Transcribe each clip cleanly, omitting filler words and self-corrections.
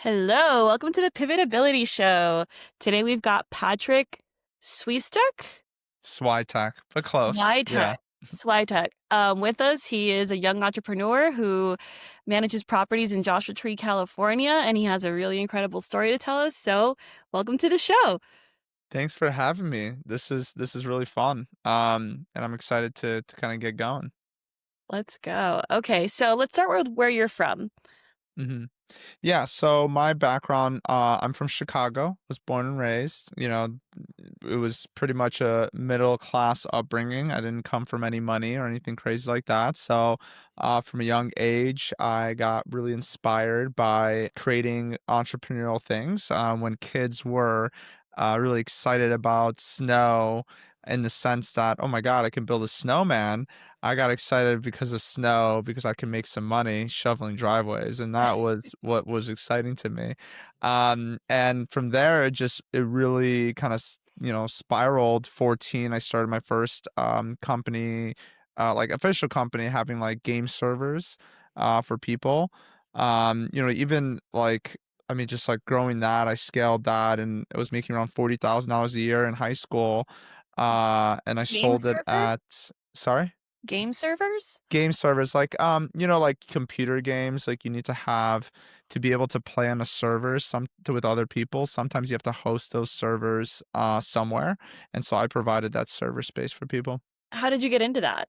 Hello, welcome to the Pivotability Show. Today we've got Patryk Swietek? Swietek, but close. Swietek. Yeah. Swietek. With us, he is a young entrepreneur who manages properties in Joshua Tree, California, and he has a really incredible story to tell us. So, welcome to the show. Thanks for having me. This is really fun. And I'm excited to kind of get going. Let's go. Okay, so let's start with where you're from. hmm Yeah, so my background, I'm from Chicago, was born and raised. It was pretty much a middle class upbringing. I didn't come from any money or anything crazy like that. So, from a young age, I got really inspired by creating entrepreneurial things. When kids were really excited about snow in the sense that, oh my God, I can build a snowman. I got excited because of snow because I can make some money shoveling driveways, and that was what was exciting to me. And from there, it really kind of spiraled. 14, I started my first company, like official company, having like game servers for people. Even like I mean, just like growing that, I scaled that, and it was making around $40,000 a year in high school. And I Game sold it servers? at sorry? Game servers? Game servers, like, like computer games, like you need to have to be able to play on a server with other people. Sometimes you have to host those servers somewhere. And so I provided that server space for people. How did you get into that?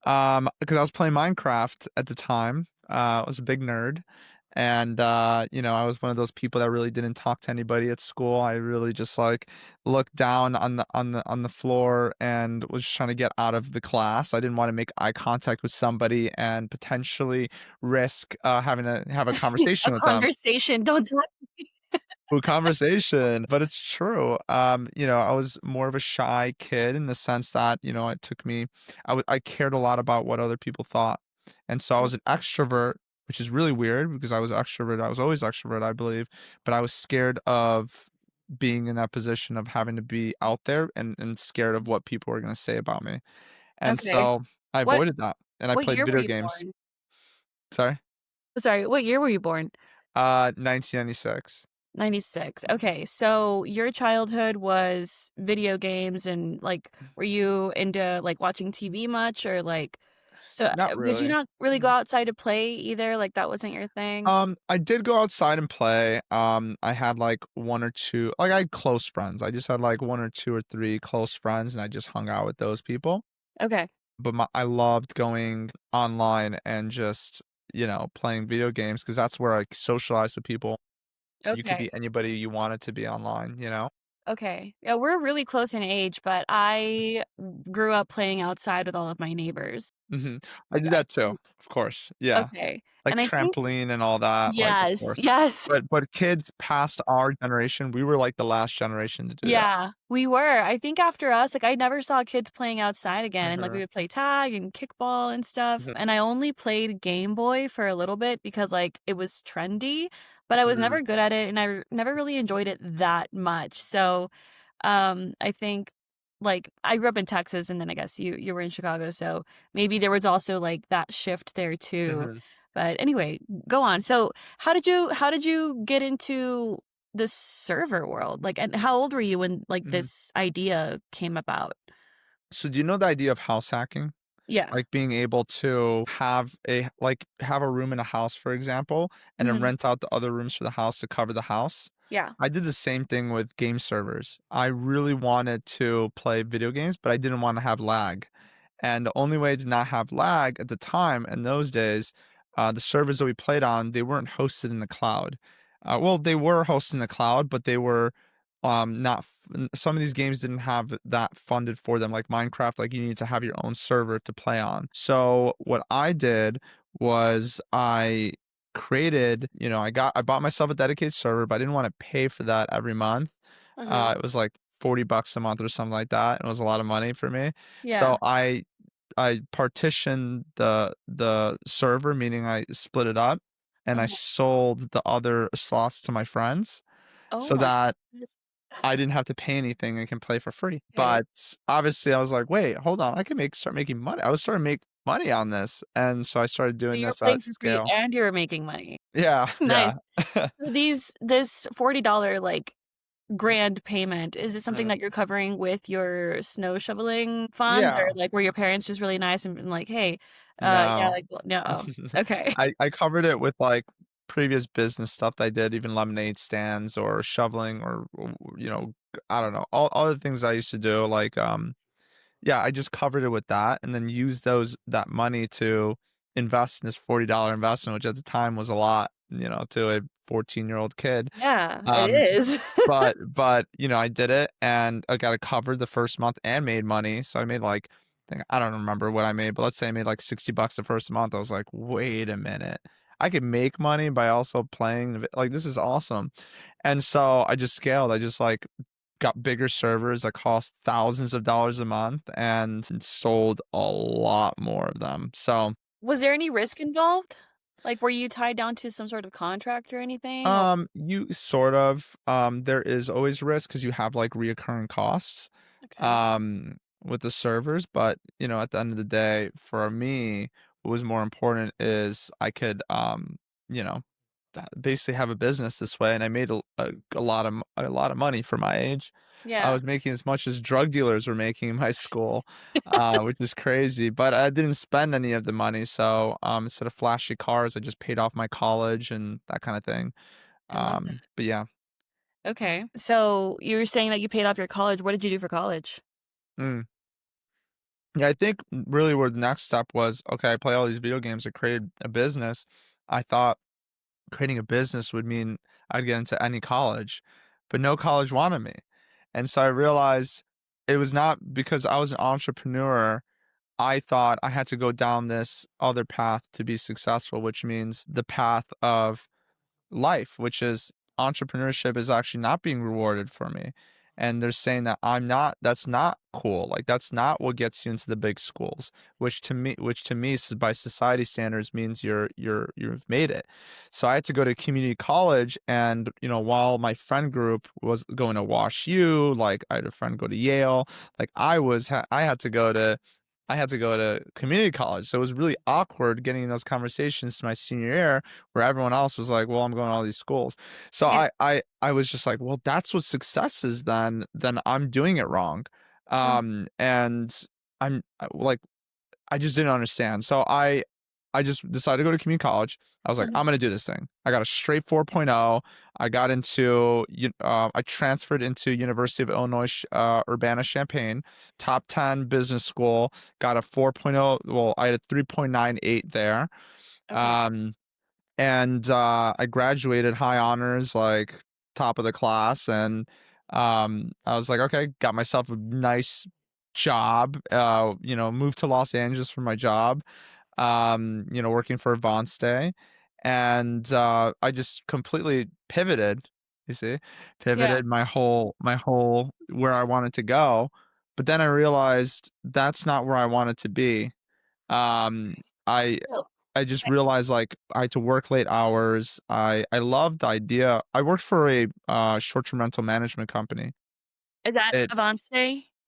Because I was playing Minecraft at the time. I was a big nerd. And I was one of those people that really didn't talk to anybody at school. I really just like looked down on the floor and was just trying to get out of the class. I didn't want to make eye contact with somebody and potentially risk having to have a A conversation with them. conversation. Don't talk. Full conversation, but it's true. I was more of a shy kid in the sense that, it took me I cared a lot about what other people thought. And so I was an extrovert, which is really weird because I was extrovert. I was always extrovert, I believe, but I was scared of being in that position of having to be out there and scared of what people were going to say about me. And Okay. so I What avoided that and I what played year were video you games. born? Sorry. Sorry, what year were you born? 1996. 96. Okay, so your childhood was video games and, like, were you into, like, watching TV much or, like Not did you really. not really go outside to play either? Like, that wasn't your thing? I did go outside and play. I had like one or two, like I had close friends. I just had like one or two or three close friends, and I just hung out with those people. Okay. But I loved going online and just playing video games because that's where I socialize with people. You could Okay. be anybody you wanted to be online. Okay. Yeah, we're really close in age, but I grew up playing outside with all of my neighbors. hmm I Like, did I that too, think of course. Yeah. okay, Like and I think trampoline and all that, like, of yes, course. yes. But kids past our generation, we were like the last generation to do that. Yeah, we were. I think after us, like, I never saw kids playing outside again. Like, we Mhm, would play tag and kickball and stuff, mhm, and I only played Game Boy for a little bit because, like, it was trendy, but I was mhm, never good at it, and never really enjoyed it that much. So, I think, like, I grew up in Texas, and then I guess you were in Chicago, so maybe there was also, like, that shift there too. mhm, But anyway, go on. So, how did you get into the server world? Like, and how old were you when, like, mhm. this idea came about? So do you know the idea of house hacking? Yeah. Like being able to have a room in a house, for example, and then Mhm. rent out the other rooms for the house to cover the house? Yeah. I did the same thing with game servers. I really wanted to play video games, but I didn't wanna have lag. And the only way to not have lag at the time in those days, the servers that we played on, they weren't hosted in the cloud. Well, they were hosted in the cloud, but they were not some of these games didn't have that funded for them, like Minecraft. Like you need to have your own server to play on. So what I did was I bought myself a dedicated server, but I didn't want to pay for that every month. Mhm. It was like $40 a month or something like that. It was a lot of money for me. So Yeah. I partitioned the server, meaning I split it up, and I Uh-huh. sold the other slots to my friends Oh so my that goodness. I didn't have to pay anything and can play for free. Okay. But obviously I was like, "Wait, hold on, I can start making money." I was starting to make money on this, and so I started So doing you were this playing at for free scale. and you were making money. Yeah, yeah. Nice. So this $40 like grand payment, is it something Mm. that you're covering with your snow shoveling funds, or Yeah. like were your parents just really nice and been like, "Hey, yeah, No. like, well, no." Okay. I covered it with, like, previous business stuff that I did, even lemonade stands or shoveling or, I don't know, all the things I used to do, like, yeah, I just covered it with that and then used that money to invest in this $40 investment, which at the time was a lot, to a 14-year-old kid. Yeah, it Um, is. but, I did it and I got it covered the first month and made money. So I made like, I don't remember what I made, but let's say I made like $60 the first month. I was like, wait a minute. I could make money by also playing. Like, this is awesome. And so I just scaled. I just like got bigger servers that cost thousands of dollars a month and sold a lot more of them. So, Was there any risk involved? Like, were you tied down to some sort of contract or anything? Or you sort of, there is always risk because you have like reoccurring costs, okay. with the servers. But, at the end of the day, for me, what was more important is I could, you know, basically have a business this way, and I made a lot of money for my age. I Yeah. was making as much as drug dealers were making in my school, which is crazy. But I didn't spend any of the money, so instead of flashy cars, I just paid off my college and that kind of thing. I love that. But yeah. Okay. So, you were saying that you paid off your college. What did you do for college? Mm. Yeah, I think really where the next step was, okay, I play all these video games. I created a business. I thought creating a business would mean I'd get into any college, but no college wanted me. And so I realized it was not because I was an entrepreneur. I thought I had to go down this other path to be successful, which means the path of life, which is entrepreneurship is actually not being rewarded for me. And they're saying that that's not cool. Like that's not what gets you into the big schools, which to me by society standards means you've made it. So I had to go to community college and, while my friend group was going to Wash U, like I had a friend go to Yale, like I had to go to community college. So it was really awkward getting in those conversations to my senior year where everyone else was like, "Well, I'm going to all these schools." So Yeah. I was just like, "Well, that's what success is then I'm doing it wrong." Mhm, And like I just didn't understand. So I just decided to go to community college. I was like, mhm. "I'm gonna do this thing." I got a straight 4.0. I transferred into University of Illinois Urbana-Champaign, top 10 business school. Got a 4.0. Well, I had a 3.98 there. Okay. Um, and I graduated high honors, like top of the class, and I was like, okay, got myself a nice job. Moved to Los Angeles for my job. Working for Avance, and I just completely pivoted. You see, Yeah. pivoted my whole where I wanted to go, but then I realized that's not where I wanted to be. Um, I Well, I just I realized, like, I had to work late hours. I loved the idea. I worked for a, short-term rental management company. is that It Avance?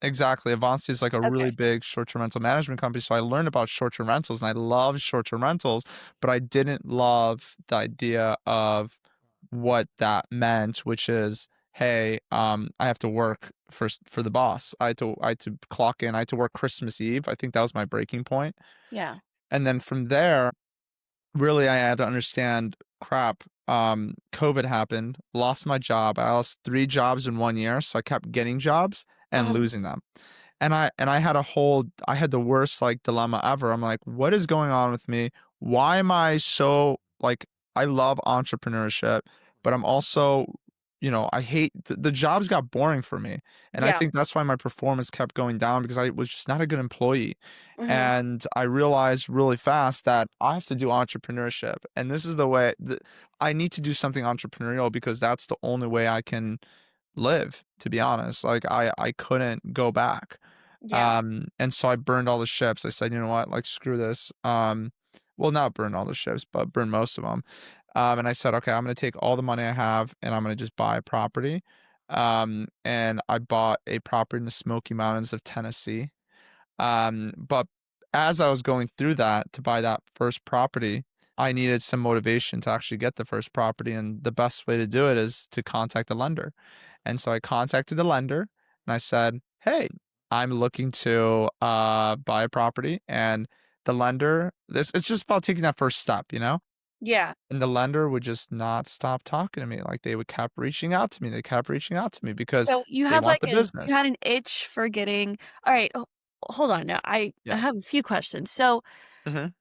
Exactly, Avanti is, like, a really Okay. big short-term rental management company, so I learned about short-term rentals, and I loved short-term rentals, but I didn't love the idea of what that meant, which is, "Hey, I have to work for the boss." I had to clock in, I had to work Christmas Eve. I think that was my breaking point, Yeah. and then from there really I had to understand, crap, COVID happened, lost my job. I lost 3 jobs in 1 year, so I kept getting jobs and Uh-huh. losing them. I had the worst, like, dilemma ever. I'm like, "What is going on with me? Why am I so" like, I love entrepreneurship, but I'm also, I hate the jobs got boring for me, and I Yeah. think that's why my performance kept going down because I was just not a good employee. Mhm. And I realized really fast that I have to do entrepreneurship, and this is the way that I need to do something entrepreneurial because that's the only way I can live, to be honest. Like I couldn't go back. Yeah. And so I burned all the ships. I said, "You know what? Like screw this." Well, not burn all the ships, but burn most of them. And I said, "Okay, I'm going to take all the money I have and I'm going to just buy a property." And I bought a property in the Smoky Mountains of Tennessee. But as I was going through that to buy that first property, I needed some motivation to actually get the first property, and the best way to do it is to contact the lender. And so I contacted the lender and I said, "Hey, I'm looking to buy a property." And the lender, this it's just about taking that first step, you know? Yeah. And the lender would just not stop talking to me. Like they would kept reaching out to me. They kept reaching out to me because So you they have want like the you business. had an itch for getting all right, hold on now. I Yeah. have a few questions. So Mhm.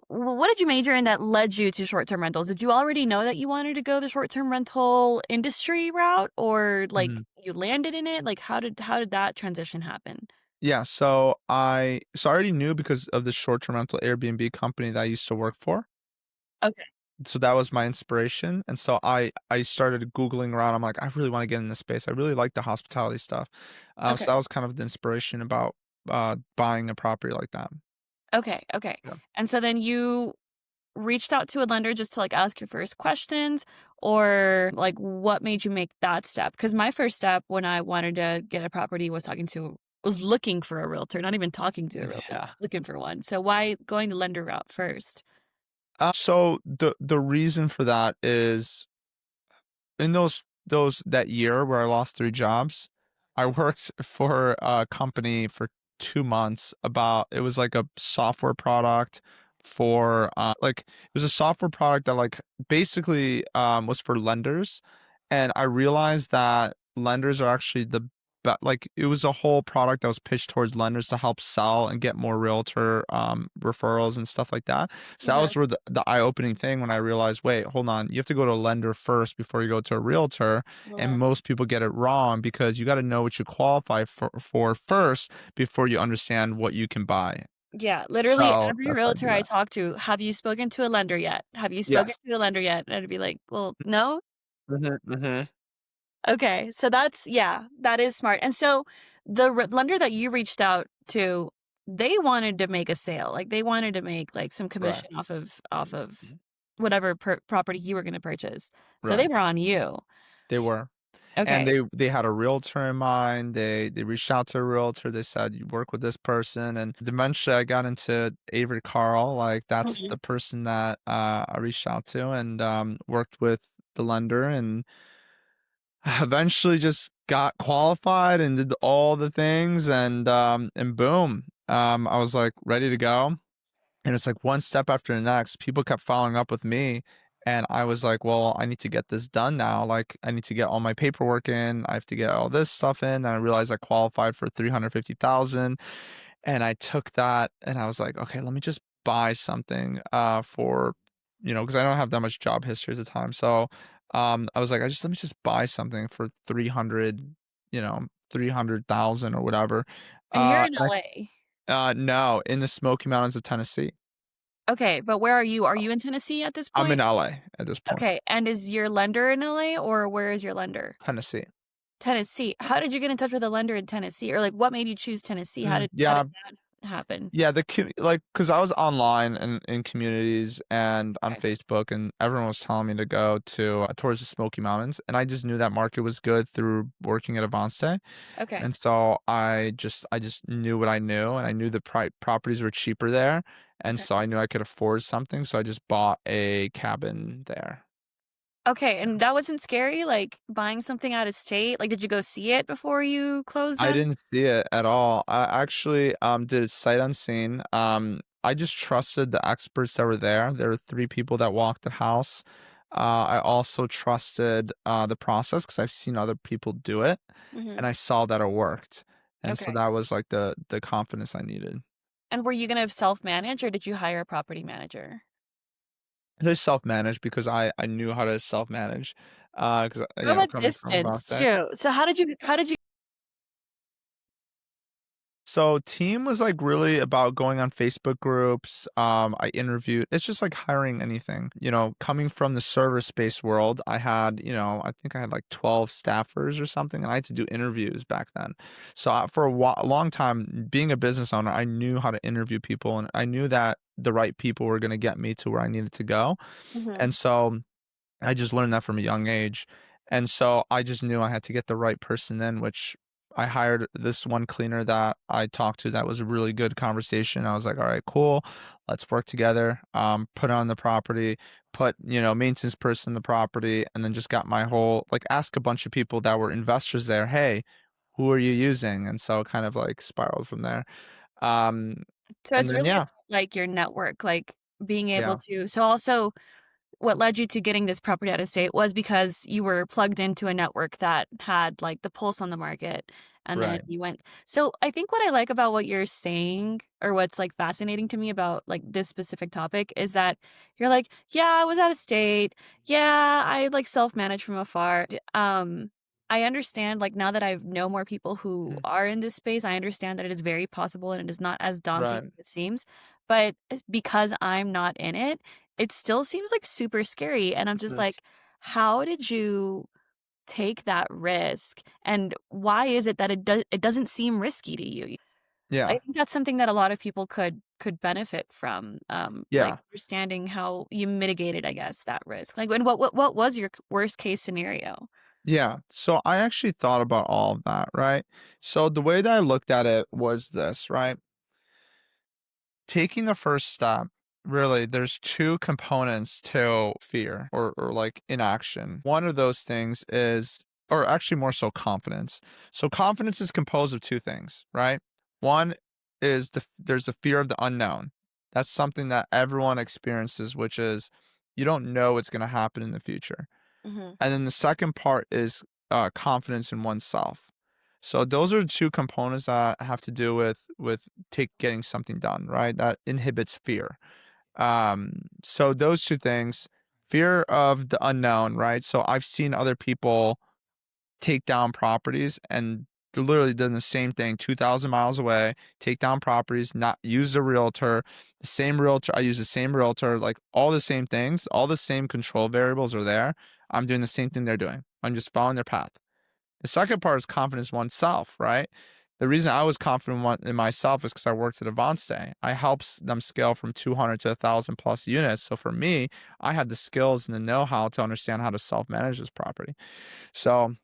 what did you major in that led you to short-term rentals? Did you already know that you wanted to go the short-term rental industry route or like Mhm. you landed in it? Like how did that transition happen? Yeah, so I already knew because of the short-term rental Airbnb company that I used to work for. Okay. So that was my inspiration, and so I started Googling around. I'm like, "I really wanna get in this space. I really like the hospitality stuff." So Okay. that was kind of the inspiration about, buying a property like that. Okay. Okay. Yeah. And so then you reached out to a lender just to like ask your first questions or like what made you make that step? Because my first step when I wanted to get a property was looking for a realtor, not even talking to a realtor, Yeah. looking for one. So why going the lender route first? So the reason for that is in those that year where I lost 3 jobs, I worked for a company for 2 months about it was like a software product for, it was a software product that, like, basically, was for lenders, and I realized that lenders are actually it was a whole product that was pitched towards lenders to help sell and get more realtor, referrals and stuff like that. So that Uh-huh. was where the eye-opening thing when I realized, "Wait, hold on, you have to go to a lender first before you go to a realtor," and Uh-huh. most people get it wrong because you gotta know what you qualify for first before you understand what you can buy. Yeah, literally So, every that's why I realtor do I that. talk to, "Have you spoken to a lender yet? Have you spoken Yes. to a lender yet?" And I'd be like, "Well, no." Mhm, mhm. Okay, so that's yeah, that is smart. And so the lender that you reached out to, they wanted to make a sale. Like they wanted to make like some commission Correct. off of Mhm. whatever property you were going to purchase. So they Right. were on you. They were. And Okay. they had a realtor in mind, they reached out to a realtor, they said, "You work with this person," and eventually I got into Avery Carl, like, that's Mhm. the person that, I reached out to and, worked with the lender and eventually just got qualified and did all the things and boom, I was, like, ready to go. And it's like one step after the next. People kept following up with me, and I was like, "Well, I need to get this done now. Like, I need to get all my paperwork in. I have to get all this stuff in." And I realized I qualified for 350,000, and I took that and I was like, "Okay, let me just buy something for, because I don't have that much job history at the time." So, I was like, "I just let me just buy something for 300,000 or whatever." And you're in And LA. no, in the Smoky Mountains of Tennessee. Okay, but where are you? Are you in Tennessee at this I'm in point? LA at this point, Okay, and is your lender in LA or where is your lender? Tennessee. Tennessee. How did you get in touch with a lender in Tennessee? Or like what made you choose Tennessee? How did Yeah, that happen? yeah, because I was online and in communities and on Okay. Facebook, and everyone was telling me to go to towards the Smoky Mountains, and I just knew that market was good through working at Avance, Okay. and so I just knew what I knew, and I knew the properties were cheaper there, and Okay. so I knew I could afford something, so I just bought a cabin there. Okay, and that wasn't scary, like, buying something out of state? Like, did you go see it before you closed I on it? didn't see it at all. I actually, did it sight unseen. I just trusted the experts that were there. There were 3 people that walked the house. I also trusted, the process because 'cause I've seen other people do it, and Mhm. I saw that it worked. And so Okay. that was, like, the confidence I needed. And were you gonna self-manage or did you hire a property manager? I just self-managed because I knew how to self-manage, 'cause, From a coming from distance Boston. too. So how did you So team was like really about going on Facebook groups. I interviewed. It's just like hiring anything. Coming from the service based world, I had, I think I had like 12 staffers or something, and I had to do interviews back then. So for a long time, being a business owner, I knew how to interview people, and I knew that the right people were going to get me to where I needed to go. Mhm. And so I just learned that from a young age. And so I just knew I had to get the right person in, which I hired this one cleaner that I talked to that was a really good conversation. I was like, "All right, cool. Let's work together." Put on the property, put, maintenance person in the property, and then just got my whole like ask a bunch of people that were investors there, "Hey, who are you using?" And so it kind of like spiraled from there. Um, So and it's then really yeah, about, like, your network, like, being able yeah, to so also what led you to getting this property out of state was because you were plugged into a network that had, like, the pulse on the market, and then right. you went so I think what I like about what you're saying, or what's, like, fascinating to me about, like, this specific topic is that you're like, "Yeah, I was out of state. Yeah, I, like, self-managed from afar." I understand, like, now that I know more people who Mm, are in this space, I understand that it is very possible and it is not as daunting right. as it seems, but it's because I'm not in it, it still seems, like, super scary, and I'm just Mm, like, "How did you take that risk, and why is it that it doesn't seem risky to you?" I yeah, think that's something that a lot of people could benefit from, like, yeah. understanding how you mitigated, I guess, that risk. Like, and what was your worst case scenario? Yeah. So I actually thought about all of that, right? So the way that I looked at it was this, right? Taking the first step, really, there's two components to fear or like inaction. One of those things is, or actually more so confidence. So confidence is composed of two things, right? One is there's the fear of the unknown. That's something that everyone experiences, which is you don't know what's going to happen in the future. Mhm. And then the second part is confidence in oneself. So those are the two components that have to do with take getting something done, right? That inhibits fear. So those two things, fear of the unknown, right? So I've seen other people take down properties and they're literally done the same thing 2,000 miles away, take down properties, not use the realtor, the same realtor. I use the same realtor, like all the same things, all the same control variables are there. I'm doing the same thing they're doing. I'm just following their path. The second part is confidence in oneself, right? The reason I was confident in myself is because I worked at Avance. I helped them scale from 200 to 1,000 plus units. So for me, I had the skills and the know how to understand how to self manage this property. So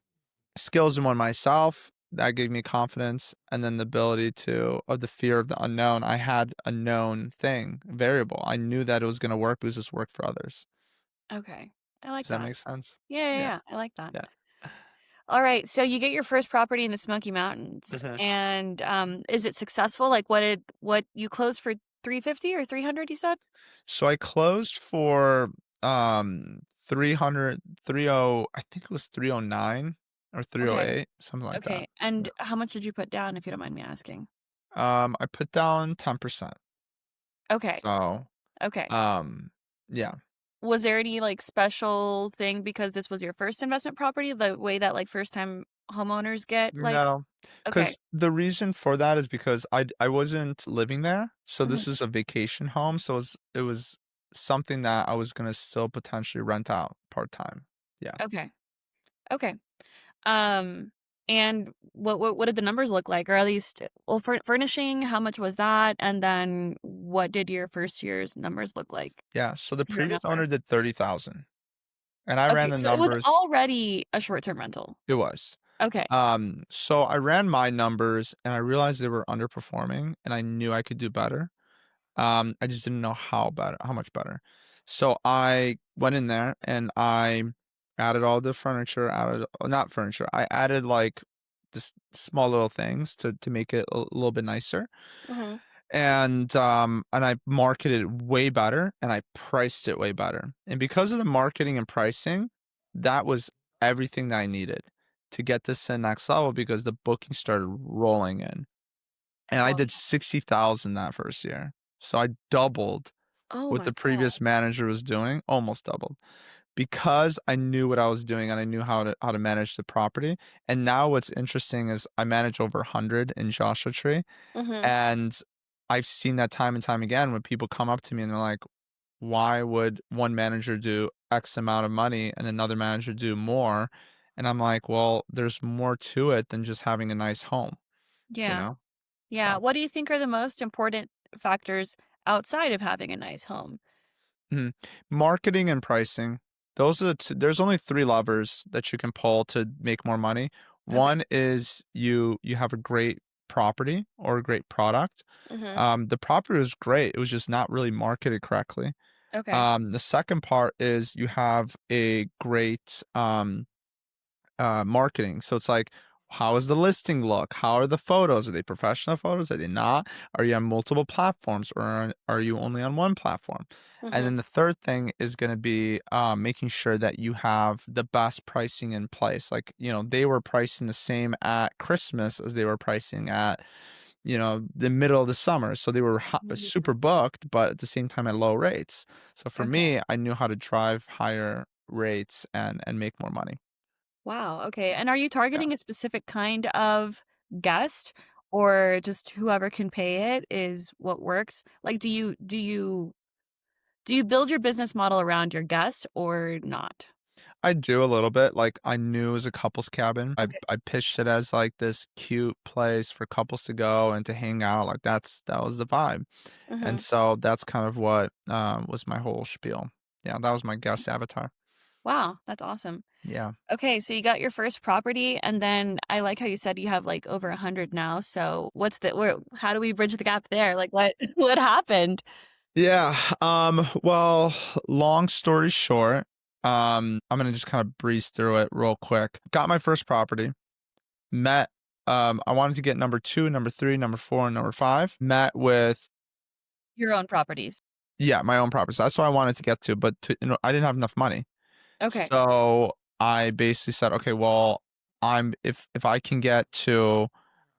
skills in one myself that gave me confidence, and then the ability to of the fear of the unknown. I had a known thing variable. I knew that it was going to work because this worked for others. Okay. I like Does that that. make sense? Yeah, yeah, Yeah, yeah, I like that. yeah. Alright, so you get your first property in the Smoky Mountains, Mhm. and, is it successful? Like, what you closed for 350 or 300 you said? So I closed for 300 I think it was 309 or Okay, 308, something like that. okay, and Yeah. how much did you put down, if you don't mind me asking? I put down 10%. Okay, So, okay. um yeah. Was there any, like, special thing because this was your first investment property, the way that, like, first-time homeowners get, like No, okay. because the reason for that is because I wasn't living there, so Mhm, this is a vacation home, so it was something that I was gonna still potentially rent out part-time. Yeah. okay, okay. Um, and what did the numbers look like? Or at least well, furnishing, how much was that? And then what did your first year's numbers look like, Yeah, so the if you previous remember? owner did 30,000, and I ran Okay, the so it was numbers. already a short-term rental. It was. Okay, So I ran my numbers, and I realized they were underperforming, and I knew I could do better. I just didn't know how much better. So I went in there and I added all the furniture, added not furniture, I added like just small little things to make it a little bit nicer. mhm, And I marketed it way better and I priced it way better. And because of the marketing and pricing, that was everything that I needed to get this to the next level because the booking started rolling in. And I wow. did 60,000 that first year. So I doubled Oh what my the god. previous manager was doing, almost doubled, because I knew what I was doing and I knew how to manage the property. And now what's interesting is I manage over 100 in Joshua Tree, Mhm, and I've seen that time and time again when people come up to me and they're like, "Why would one manager do X amount of money and another manager do more?" And I'm like, "Well, there's more to it than just having a nice home, you yeah, know?" yeah. So What do you think are the most important factors outside of having a nice home? mhm. Marketing and pricing. Those are there's only 3 levers that you can pull to make more money. Okay. One is you have a great property or a great product. Mhm. The property was great. It was just not really marketed correctly. Okay. The second part is you have a great marketing. So it's like, how is the listing look? How are the photos? Are they professional photos? Are they not? Are you on multiple platforms or are you only on one platform? And Mhm. then the third thing is going to be making sure that you have the best pricing in place. Like, they were pricing the same at Christmas as they were pricing at, the middle of the summer. So they were super Mhm. booked, but at the same time at low rates. So for Okay. me, I knew how to drive higher rates and make more money. Wow, okay, and are you Yeah. targeting a specific kind of guest or just whoever can pay it is what works? Like, do you build your business model around your guest or not? I do a little bit. Like, I knew it was a couple's cabin. I Okay. I pitched it as like this cute place for couples to go and to hang out. Like that was the vibe. And Mhm. so that's kind of what was my whole spiel. Yeah, that was my guest avatar. Wow, that's awesome. Yeah. Okay, so you got your first property, and then I like how you said you have, like, over 100 now, so where how do we bridge the gap there? Like, what what happened? Yeah. Well, long story short, I'm gonna just kind of breeze through it real quick. Got my first property, met I wanted to get number two, number three, number four, and number five. Met with Your own properties. Yeah, my own properties. That's what I wanted to get to, but I didn't have enough money. Okay. So I basically said, okay, well, if I can get to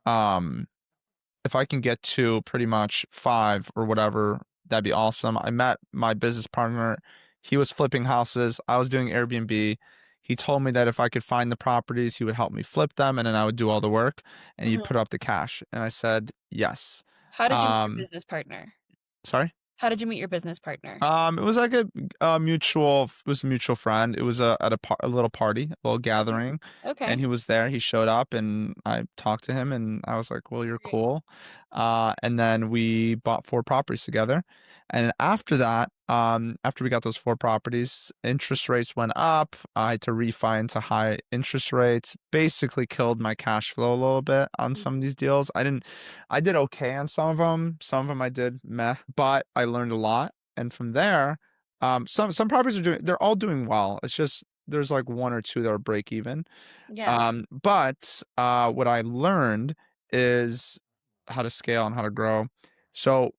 um if I can get to pretty much five or whatever, that'd be awesome. I met my business partner. He was flipping houses. I was doing Airbnb. He told me that if I could find the properties, he would help me flip them and then I would do all the work and he'd Mhm. put up the cash. And I said, yes. How did you meet your Um, business partner? sorry? How did you meet your business partner? It was like a mutual it was a mutual friend. It was at a little party, a little Okay. gathering, and Okay. he was there. He showed up, and I talked to him, and I was like, "Well, That's you're great. cool." And then we bought four properties together, and after that, after we got those four properties, interest rates went up. I had to refi into high interest rates. Basically, killed my cash flow a little bit on some of Mhm. these deals. I did okay on some of them. Some of them I did meh, but I learned a lot. And from there, some properties they're all doing well. It's just there's like one or two that are break even. Yeah. But what I learned is how to scale and how to grow. So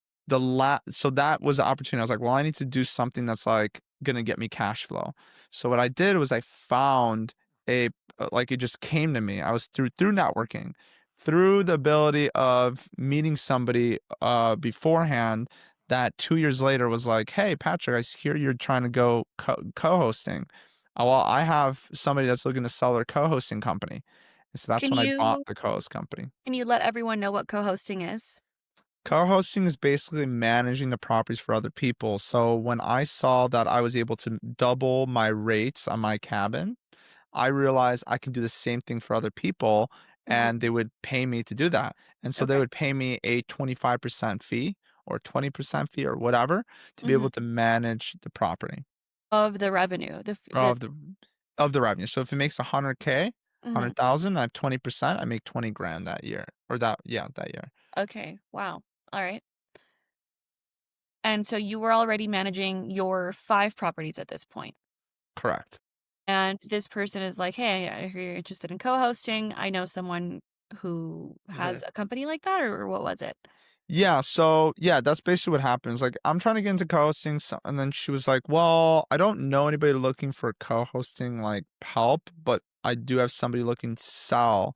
so that was the opportunity. I was like, well, I need to do something that's like gonna get me cash flow. So what I did was I found a like it just came to me. I was through networking, through the ability of meeting somebody beforehand that 2 years later was like, hey, Patrick, I hear you're trying to go co-hosting. Well, I have somebody that's looking to sell their co-hosting company. And so that's Can when I bought you the co-host company. can you let everyone know what co-hosting is? Co-hosting is basically managing the properties for other people. So when I saw that I was able to double my rates on my cabin, I realized I can do the same thing for other people Mhm. and they would pay me to do that. And so they Okay. would pay me a 25% fee or 20% fee or whatever to be Mhm. able to manage the property. Of the revenue, the Of the revenue. So if it makes 100K, mhm. 100,000, I have 20%, I make 20 grand that year or that year. Okay, wow. Alright. And so you were already managing your 5 properties at this point, Correct. and this person is like, "Hey, I hear you're interested in co-hosting. I know someone who Mhm. has a company like that," or what was it? Yeah, so yeah, that's basically what happens. Like, I'm trying to get into co-hosting, and then she was like, "Well, I don't know anybody looking for co-hosting like help, but I do have somebody looking to sell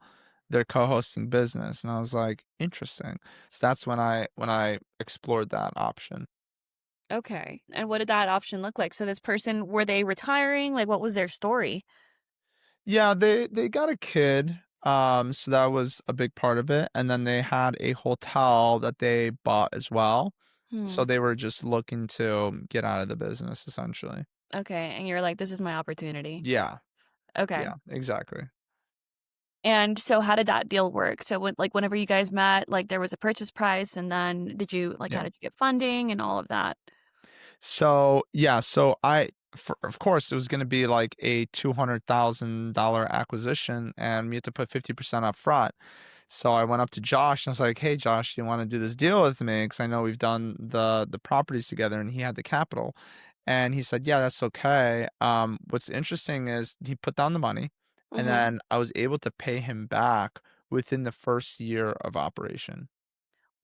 their co-hosting business." And I was like, "Interesting." So that's when I explored that option. Okay, and what did that option look like? So this person, were they retiring? Like, what was their story? Yeah, they got a kid, so that was a big part of it, and then they had a hotel that they bought as well. So Hmm, they were just looking to get out of the business essentially. okay, and you're like, "This is my opportunity." Yeah, Okay. yeah, exactly. And so how did that deal work? So whenever you guys met, like, there was a purchase price, and then how Yeah. did you get funding and all of that? So, yeah, so of course, it was gonna be like a $200,000 acquisition, and we had to put 50% up front. So I went up to Josh and I was like, "Hey, Josh, you wanna do this deal with me? Because I know we've done the properties together," and he had the capital. And he said, "Yeah, that's okay." What's interesting is he put down the money, and Mhm. then I was able to pay him back within the first year of operation.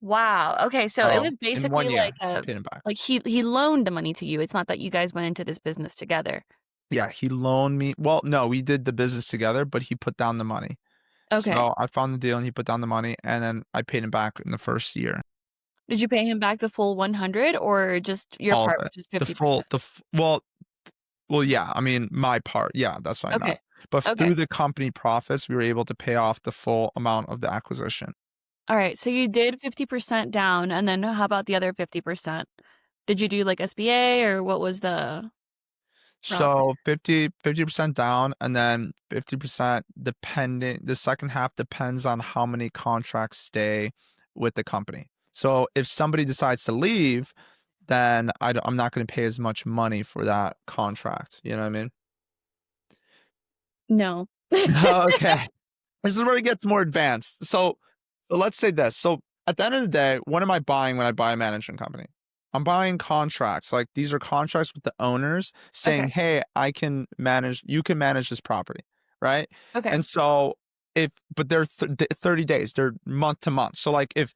Wow, okay, so it So, was in basically 1 like year, I a paid him back. like he loaned the money to you, it's not that you guys went into this business together. Yeah, he loaned me, well, no, we did the business together, but he put down the money. Okay. So, I found the deal and he put down the money, and then I paid him back in the first year. Did you pay him back the full 100 or just your All of part, it. which is The 50%? full well, yeah, I mean, my part, yeah, that's what I meant. Okay. But Okay. through the company profits, we were able to pay off the full amount of the acquisition. Alright, so you did 50% down, and then how about the other 50%? Did you do, like, SBA, or what was the route there? So 50% down, and then 50% depending, the second half depends on how many contracts stay with the company. So if somebody decides to leave, then I'm not gonna pay as much money for that contract, you know what I mean? No. Okay. This is where it gets more advanced. So let's say this. So at the end of the day, what am I buying when I buy a management company? I'm buying contracts. Like these are contracts with the owners saying, Okay, "Hey, you can manage this property." Right? okay. And so but they're 30 days, they're month to month. So like if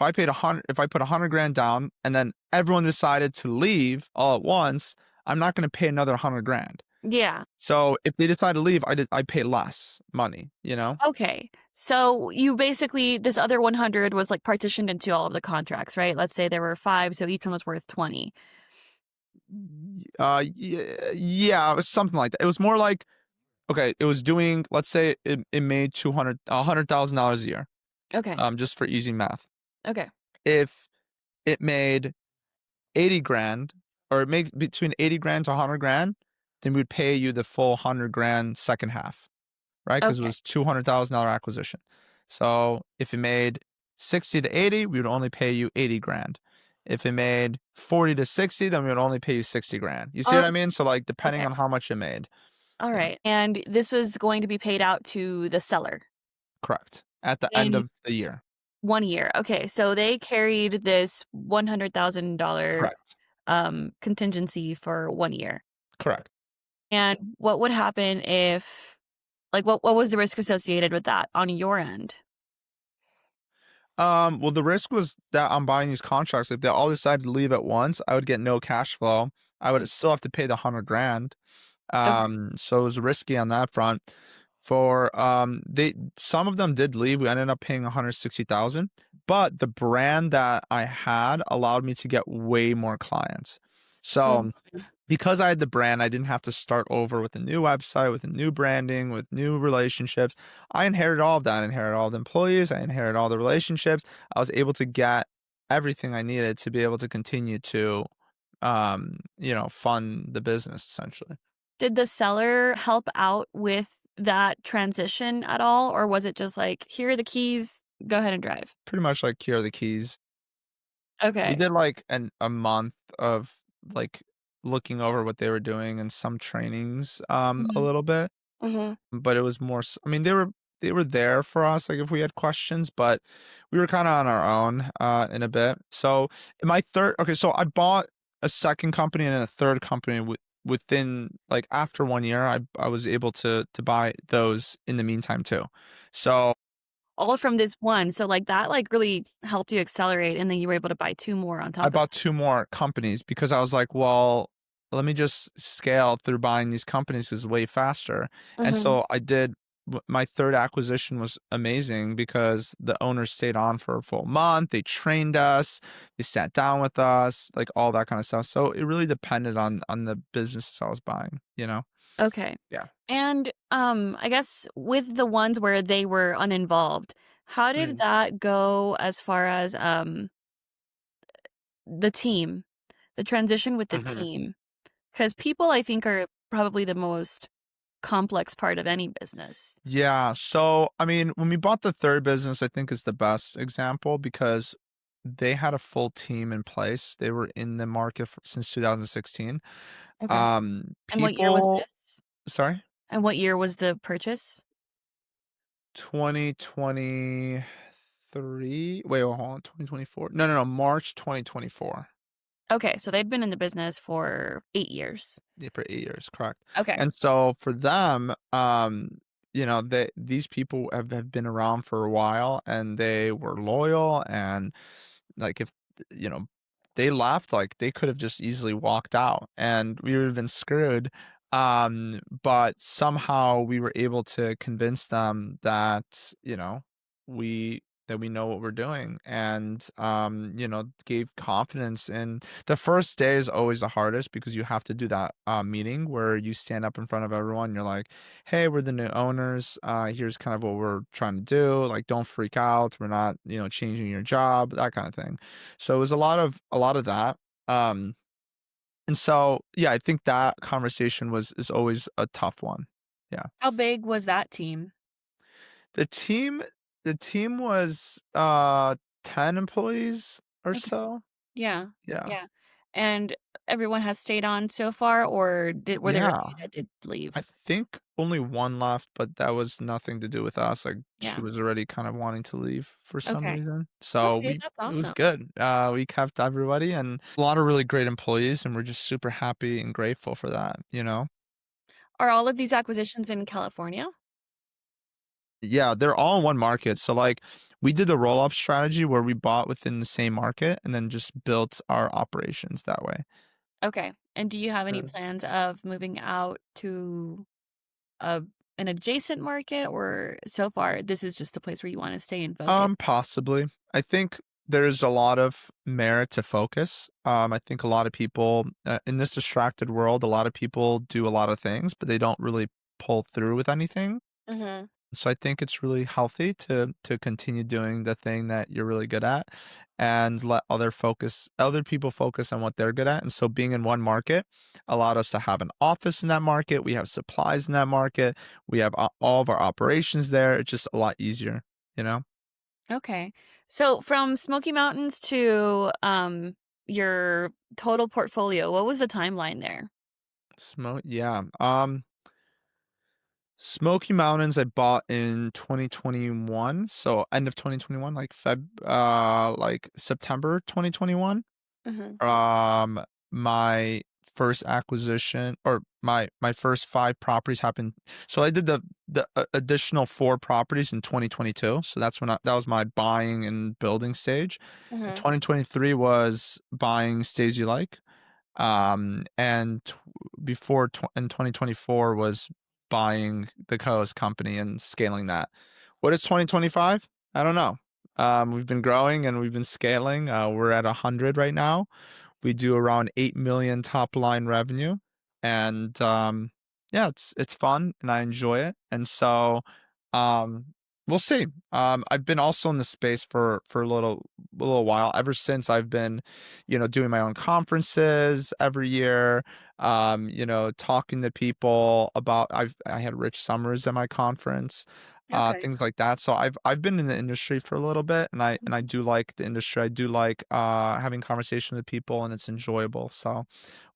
I put 100 grand down and then everyone decided to leave all at once, I'm not going to pay another 100 grand. Yeah. So if they decide to leave, I pay less money, you know? Okay. So you basically this other 100 was, like, partitioned into all of the contracts, right? Let's say there were 5, so each one was worth 20. Yeah, it was something like that. It was more like, okay, it was doing, let's say it made $100,000 a year, Okay, just for easy math. okay, If it made 80 grand, or it made between 80 grand to 100 grand, then we'd pay you the full 100 grand second half. Right? Because it okay. was $200,000 acquisition. So if it made 60 to 80, we would only pay you 80 grand. If it made 40 to 60, then we would only pay you 60 grand. You see Oh, what I mean? So like depending okay. on how much it made. Yeah, Alright, and this was going to be paid out to the seller correct. At the end in of the year. 1 year. Okay, so they carried this $100,000, Correct. contingency for 1 year. Correct. And what would happen if like, what was the risk associated with that on your end? Well, the risk was that I'm buying these contracts. If they all decided to leave at once, I would get no cash flow. I would still have to pay the 100 grand. Okay. So it was risky on that front. For they Some of them did leave. We ended up paying 160,000, but the brand that I had allowed me to get way more clients. So Mhm. because I had the brand, I didn't have to start over with a new website, with a new branding, with new relationships. I inherited all of that. I inherited all the employees. I inherited all the relationships. I was able to get everything I needed to be able to continue to, fund the business essentially. Did the seller help out with that transition at all, or was it just like, "Here are the keys, go ahead and drive"? Pretty much like here are the keys. We Okay. did like a month of like looking over what they were doing and some trainings a Mhm, little bit. mhm. But it was more I mean, they were there for us, like, if we had questions, but we were kinda on our own, in a bit. So, in my 3rd okay, so I bought a 2nd company and then a 3rd company within like, after 1 year, I was able to buy those in the meantime too. So All from this one, so, like, that, like, really helped you accelerate, and then you were able to buy 2 more on I top of bought that. 2 more companies because I was like, "Well, let me just scale through buying these companies is way faster." And Mhm. so I did my 3rd acquisition was amazing because the owners stayed on for a full month, they trained us, they sat down with us, like, all that kinda stuff. So it really depended on the businesses I was buying, you know? Okay. Yeah. And, I guess with the ones where they were uninvolved, how did Mm. that go as far as, the team, the transition with the Mhm. team? Because people, I think, are probably the most complex part of any business. Yeah, so, I mean, when we bought the 3rd business, I think is the best example because they had a full team in place. They were in the market since 2016. Okay. And what year was People this? sorry? And what year was the purchase? 2023. Wait, hold on, 2024? No, no, no, March 2024. Okay, so they'd been in the business for 8 years. Yeah, for 8 years, correct. Okay. And so for them, these people have been around for a while, and they were loyal, and, like, if, you know, they left, like, they could have just easily walked out, and we would have been screwed, but somehow we were able to convince them that, we know what we're doing, and, gave confidence. And the first day is always the hardest because you have to do that, meeting where you stand up in front of everyone. You're like, "Hey, we're the new owners. Here's kind of what we're trying to do. Like, don't freak out. We're not, changing your job, that kind of thing." So it was a lot of that. Um, and so, yeah, I think that conversation is always a tough one. Yeah. How big was that team? The team the team was 10 employees or Okay. so. Yeah. Yeah. Yeah. And everyone has stayed on so far, or were there a Yeah. few that did I leave? think only one left, but that was nothing to do with us. Like, she Yeah. was already kind of wanting to leave for some Okay. reason. So Okay, that's it was awesome. good. We kept everybody, and a lot of really great employees, and we're just super happy and grateful for that. Are all of these acquisitions in California? Yeah, they're all in one market. So, like, we did the roll-up strategy where we bought within the same market and then just built our operations that way. Okay. And do you have any Sure. plans of moving out to a an adjacent market, or so far this is just the place where you wanna stay and focus? Possibly. I think there's a lot of merit to focus. I think a lot of people, in this distracted world, a lot of people do a lot of things, but they don't really pull through with anything. Mhm. So I think it's really healthy to continue doing the thing that you're really good at, and let other people focus on what they're good at. And so being in one market allowed us to have an office in that market. We have supplies in that market. We have all of our operations there. It's just a lot easier, you know? Okay. So from Smoky Mountains to, your total portfolio, what was the timeline there? Yeah. Smoky Mountains I bought in 2021, so end of 2021, like September 2021. Mhm. Um, my first acquisition, or my first 5 properties happened. So I did the additional 4 properties in 2022, so that was my buying and building stage. Mhm. 2023 was buying stays you like. And in 2024 was buying the co-host company and scaling that. What is 2025? I don't know. We've been growing and we've been scaling. We're at 100 right now. We do around 8 million top line revenue, and yeah, it's fun and I enjoy it. And so um we'll see. I've been also in the space for a little while, ever since I've been, doing my own conferences every year, talking to people about. I had Rich Summers at my conference, Okay. things like that. So I've been in the industry for a little bit, and I do like the industry. I do like having conversation with people, and it's enjoyable. So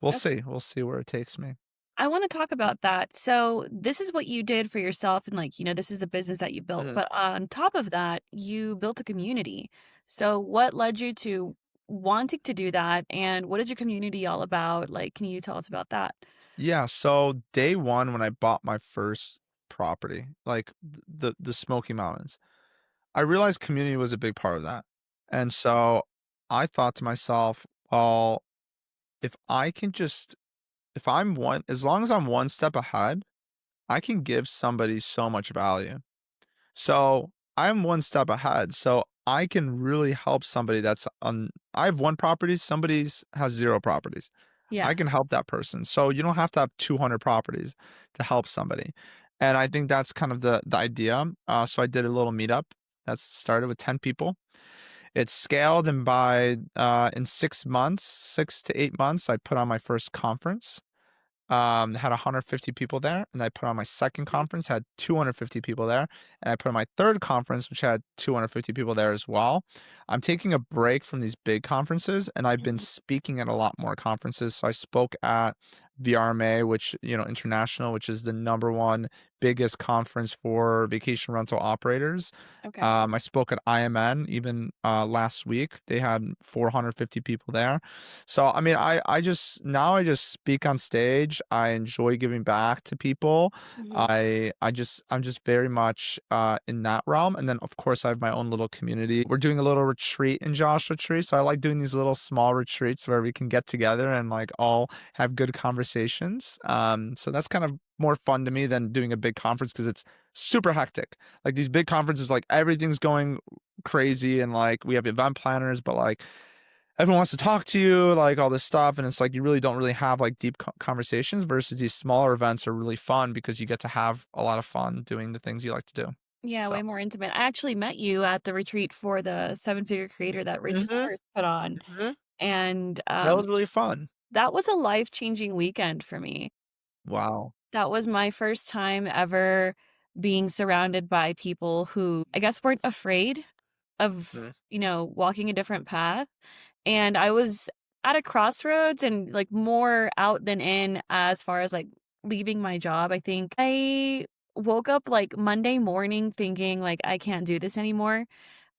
we'll Okay. see. We'll see where it takes me. I wanna talk about that. So, this is what you did for yourself and, like, this is the business that you built, Mhm. but on top of that, you built a community. So, what led you to wanting to do that, and what is your community all about? Like, can you tell us about that? Yeah, so day one when I bought my first property, like the Smoky Mountains, I realized community was a big part of that. And so I thought to myself, well, if I can just if I'm one as long as I'm one step ahead, I can give somebody so much value. So I'm one step ahead. So I can really help somebody that's on. I have one property, somebody's has 0 properties. I Yeah. can help that person. So you don't have to have 200 properties to help somebody. And I think that's kind of the idea. So I did a little meetup that started with 10 people. It scaled, and in 6 months, 6 to 8 months, I put on my first conference. Had 150 people there, and I put on my second conference, had 250 people there, and I put on my third conference, which had 250 people there as well. I'm taking a break from these big conferences, and I've been Mhm. speaking at a lot more conferences. So I spoke at VRMA, which, international, which is the number one biggest conference for vacation rental operators. Okay. I spoke at IMN even last week. They had 450 people there. So I mean, I just speak on stage. I enjoy giving back to people. Mhm. I'm just very much in that realm. And then of course I have my own little community. We're doing a little retreat in Joshua Tree. So I like doing these little small retreats where we can get together and like all have good conversations. So that's kind of more fun to me than doing a big conference because it's super hectic. Like these big conferences, like everything's going crazy and like we have event planners, but like everyone wants to talk to you, like all this stuff. And it's like you really don't really have like deep conversations versus these smaller events are really fun because you get to have a lot of fun doing the things you like to do. Yeah, So, way more intimate. I actually met you at the retreat for the seven-figure creator that Rich hmm Summers put on, hmm and, that was really fun. that was a life-changing weekend for me. Wow. That was my first time ever being surrounded by people who, I guess, weren't afraid of, Mhm. walking a different path, and I was at a crossroads and, like, more out than in as far as, like, leaving my job. I think I woke up, like, Monday morning thinking, like, "I can't do this anymore."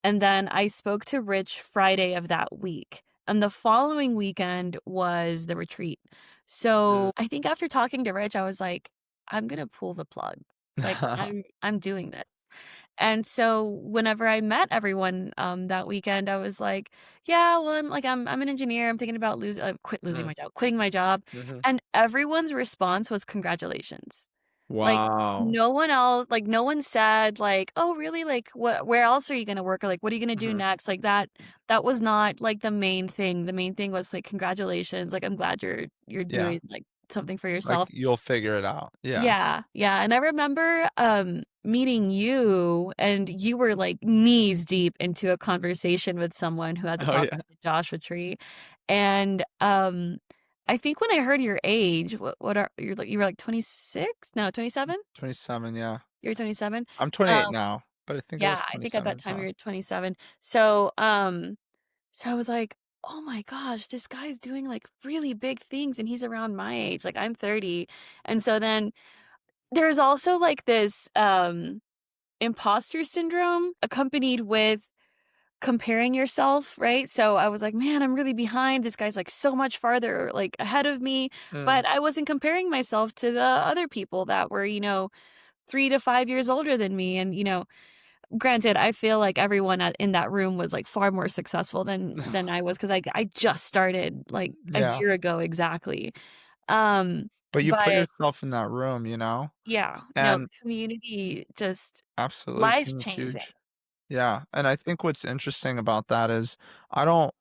And then I spoke to Rich Friday of that week, and the following weekend was the retreat. So, Mm. I think after talking to Rich, I was like, "I'm gonna pull the plug. Like, I'm doing this." And so whenever I met everyone, that weekend, I was like, "Yeah, well, I'm an engineer. I'm thinking about Mm, quitting my job." mhm. And everyone's response was, "Congratulations." Like, Wow. no one said, like, "Oh, really? Like, where else are you gonna work?" Or, like, "What are you gonna do Mhm. next?" Like, that was not, like, the main thing. The main thing was, like, "Congratulations. Like, I'm glad you're Yeah. doing, like, something for Like yourself." you'll figure it out. Yeah. Yeah, yeah, and I remember, meeting you, and you were, like, knees deep into a conversation with someone who has a Oh property yeah. in Joshua Tree, and, I think when I heard your age, what are you were, like, 26? No, 27? 27, yeah. You're 27? I'm 28 Um, now, but I think I yeah, was I think at 27 that at the time you time. were 27. So I was like, "Oh my gosh, this guy's doing, like, really big things, and he's around my age." Like, I'm 30, and so then there's also, like, this, imposter syndrome accompanied with comparing yourself, right? So I was like, "Man, I'm really behind. This guy's, like, so much farther, like, ahead of me." Mm. But I wasn't comparing myself to the other people that were, 3 to 5 years older than me, and, granted, I feel like everyone in that room was, like, far more successful than I was 'cause I just started, like, a Yeah. year ago exactly. Um, But you put but yourself in that room, you know? yeah, no, And community just absolutely, community's life-changing. huge. Yeah, and I think what's interesting about that is I don't,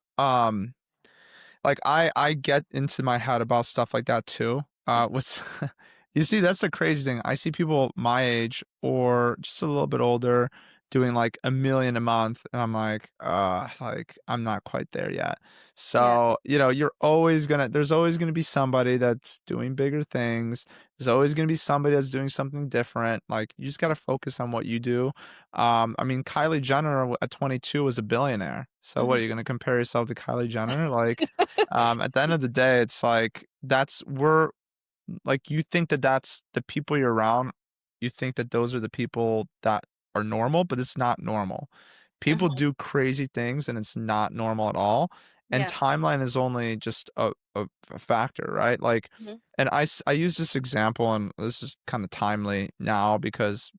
like, I get into my head about stuff like that too. What's you see, that's the crazy thing. I see people my age or just a little bit older doing like 1 million a month, and I'm like I'm not quite there yet. Yeah. So, there's always gonna be somebody that's doing bigger things. There's always gonna be somebody that's doing something different. Like you just gotta focus on what you do. I mean, Kylie Jenner at 22 was a billionaire. So what Mhm. are you gonna compare yourself to Kylie Jenner? Like, at the end of the day, it's like you think that that's the people you're around. You think that those are the people that are normal, but it's not normal. People Uh-huh. do crazy things and it's not normal at all. And Yeah. timeline is only just a factor, right? Like, Mhm. and I use this example, and this is kind of timely now because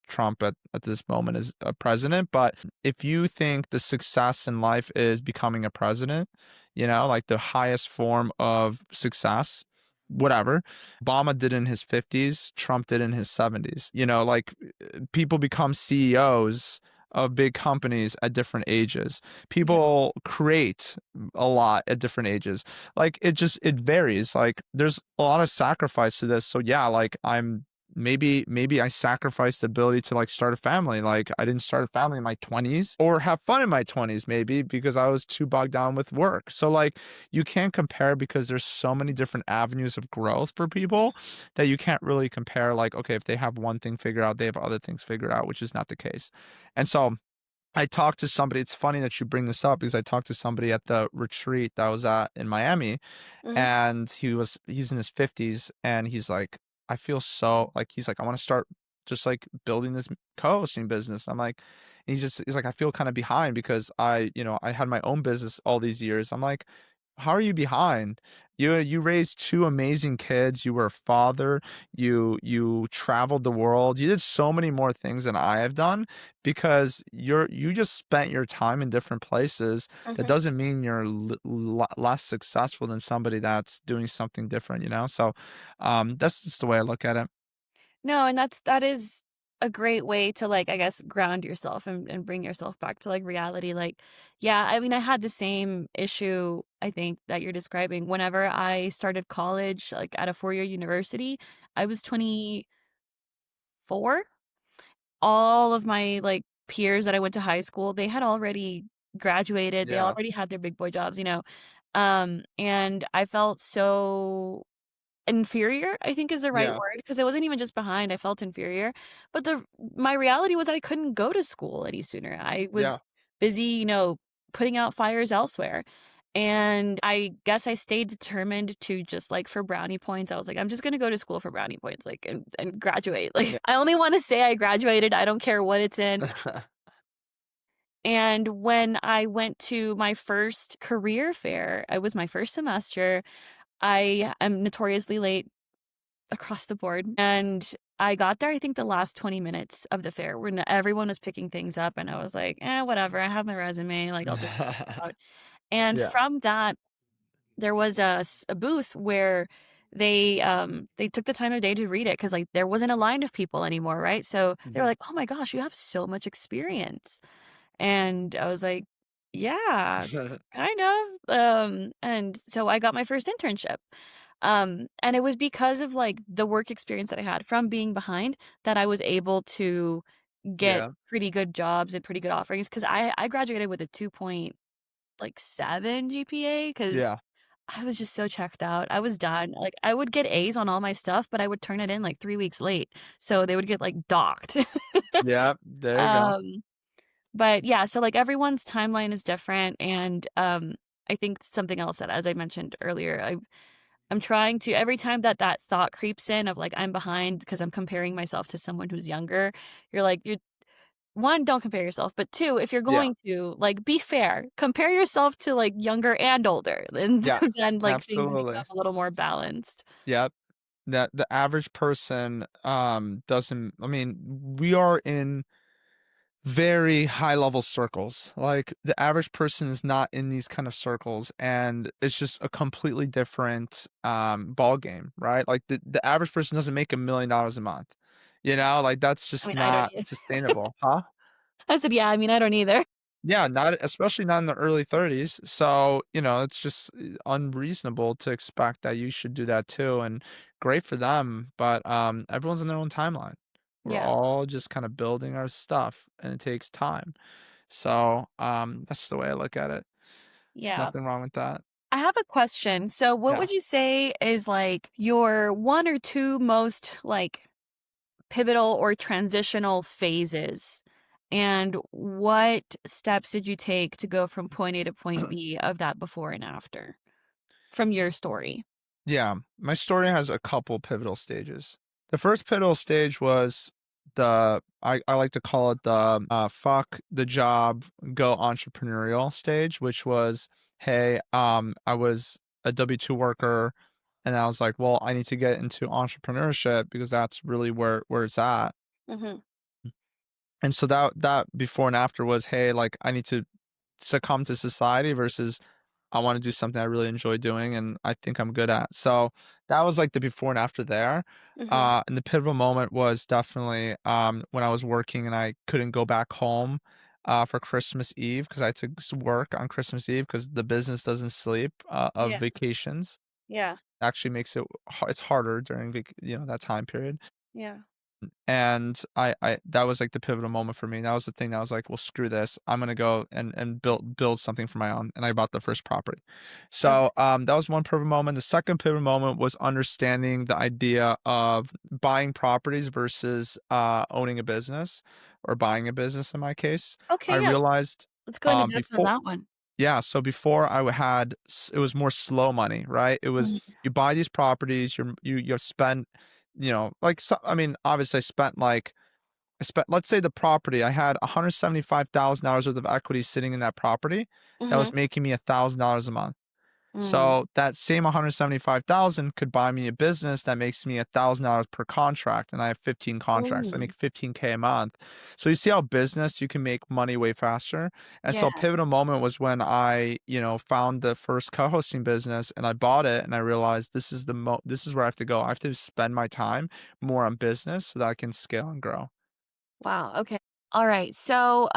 Trump at this moment is a president. But if you think the success in life is becoming a president, like the highest form of success, whatever. Obama did in his 50s, Trump did in his 70s. Like people become CEOs of big companies at different ages. Yeah. People create a lot at different ages. Like it varies. Like there's a lot of sacrifice to this. So yeah, like maybe I sacrificed the ability to like start a family. Like I didn't start a family in my 20s or have fun in my 20s maybe because I was too bogged down with work. So like you can't compare because there's so many different avenues of growth for people that you can't really compare like okay, if they have one thing figured out, they have other things figured out, which is not the case. And so I talked to somebody it's funny that you bring this up because I talked to somebody at the retreat that I was at in Miami, Mhm, and he's in his 50s, and he's like, "I feel so" like, he's like, "I wanna start just, like, building this co-hosting business." I'm like he's like, "I feel kinda behind because I had my own business all these years." I'm like, "How are you behind? You raised 2 amazing kids, you were a father, you traveled the world, you did so many more things than I have done because you just spent your time in different places. That mhm. doesn't mean you're less successful than somebody that's doing something different, you know? So, that's just the way I look at it. No, and that is a great way to, like, I guess, ground yourself and bring yourself back to, like, reality, like, yeah, I mean, I had the same issue, I think, that you're describing. Whenever I started college, like, at a four-year university, I was 24. All of my, like, peers that I went to high school, they had already graduated, they Yeah, already had their big boy jobs, you know? And I felt so inferior, I think is the right yeah, word, because I wasn't even just behind, I felt inferior, but the my reality was that I couldn't go to school any sooner. I yeah, was busy, putting out fires elsewhere, and I guess I stayed determined to just, like, for brownie points, I was like, "I'm just gonna go to school for brownie points, like, and graduate." Like, yeah. I only wanna say I graduated, I don't care what it's in, and when I went to my first career fair, it was my first semester, I am notoriously late across the board, and I got there, I think, the last 20 minutes of the fair when everyone was picking things up, and I was like, "Eh, whatever, I have my resume, like, I'll just fill this out." And Yeah, from that, there was a booth where they took the time of day to read it because, like, there wasn't a line of people anymore, right? So, they were mhm. like, "Oh my gosh, you have so much experience." And I was like, "Yeah, kind of." And so I got my first internship. And it was because of, like, the work experience that I had from being behind that I was able to get Yeah, pretty good jobs and pretty good offerings because I graduated with a 2.7 GPA because yeah, I was just so checked out. I was done. Like, I would get A's on all my stuff, but I would turn it in, like, 3 weeks late, so they would get, like, docked. yeah, there you go. Um, but yeah, so, like, everyone's timeline is different, and, I think something else that, as I mentioned earlier, I'm trying to every time that that thought creeps in of, like, I'm behind because 'cause I'm comparing myself to someone who's younger, you're like, you're 1, don't compare yourself, but 2, if you're Yeah, going to, like, be fair. Compare yourself to, like, younger and older, and yeah, then, like, things become absolutely. a little more balanced. Yep. That the average person, doesn't I mean, we are in very high level circles. Like the average person is not in these kind of circles and it's just a completely different ball game, right? Like the average person doesn't make $1 million a month. You know, like that's I just mean, I don't not either. sustainable. Huh? I said, "Yeah, I mean, I don't either." Yeah, not especially not in the early 30s. So, it's just unreasonable to expect that you should do that too. And great for them, but everyone's in their own timeline. We're Yeah, all just kind of building our stuff and it takes time. So, that's just the way I look at it. There's yeah. nothing wrong with that. I have a question. So what Yeah. would you say is, like, your 1 or 2 most, like, pivotal or transitional phases? And what steps did you take to go from point A to point B of that before and after from your story? Yeah, my story has a couple pivotal stages. The first pivotal stage was I like to call it the fuck the job, go entrepreneurial stage, which was, hey, I was a W-2 worker and I was like, well, I need to get into entrepreneurship because that's really where it's at. Mhm. And so that before and after was, hey, like I need to succumb to society versus I wanna do something I really enjoy doing and I think I'm good at. So, that was, like, the before and after there. Mhm. And the pivotal moment was definitely, when I was working and I couldn't go back home, for Christmas Eve because I had to work on Christmas Eve because the business doesn't sleep, of Yeah. vacations. Yeah. Actually makes it's harder during that time period. Yeah. And I that was, like, the pivotal moment for me. That was the thing that was like, "Well, screw this. I'm gonna go and build something for my own," and I bought the first property. Okay. So, that was one pivotal moment. The second pivotal moment was understanding the idea of buying properties versus, owning a business or buying a business in my case. I Okay, yeah. realized, Let's go into depth on before that one. yeah, so before I w had s it was more slow money, right? It was Mhm. you buy these properties, you spend, like, I mean, obviously, I spent, let's say the property, I had $175,000 worth of equity sitting in that property that was Mhm. making me $1,000 a month. Mm. So that same 175,000 could buy me a business that makes me $1,000 per contract, and I have 15 contracts. I Ooh. make 15K a month. So you see how business you can make money way faster. And so Yeah. a pivotal moment was when I, found the first co-hosting business and I bought it and I realized this is where I have to go. I have to spend my time more on business so that I can scale and grow. Wow, okay. Alright, so,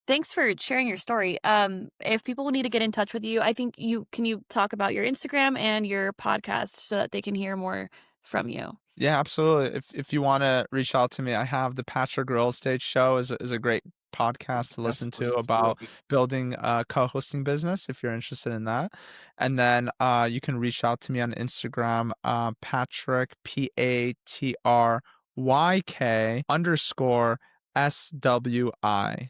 thanks for sharing your story. If people need to get in touch with you, I think you talk about your Instagram and your podcast so that they can hear more from you? Yeah, absolutely. If you wanna reach out to me, I have the Patryk Real Estate Show is a great podcast to listen to about building a co-hosting business if you're interested in that. And then, you can reach out to me on Instagram, Patryk, Patryk_SWI.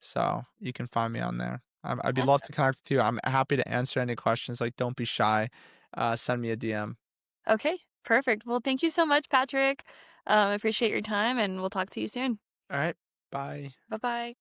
So, you can find me on there. I'd be love Awesome. to connect with you. I'm happy to answer any questions, like, don't be shy. Send me a DM. Okay, perfect. Well, thank you so much, Patrick. I appreciate your time, and we'll talk to you soon. Alright, bye. Bye-bye.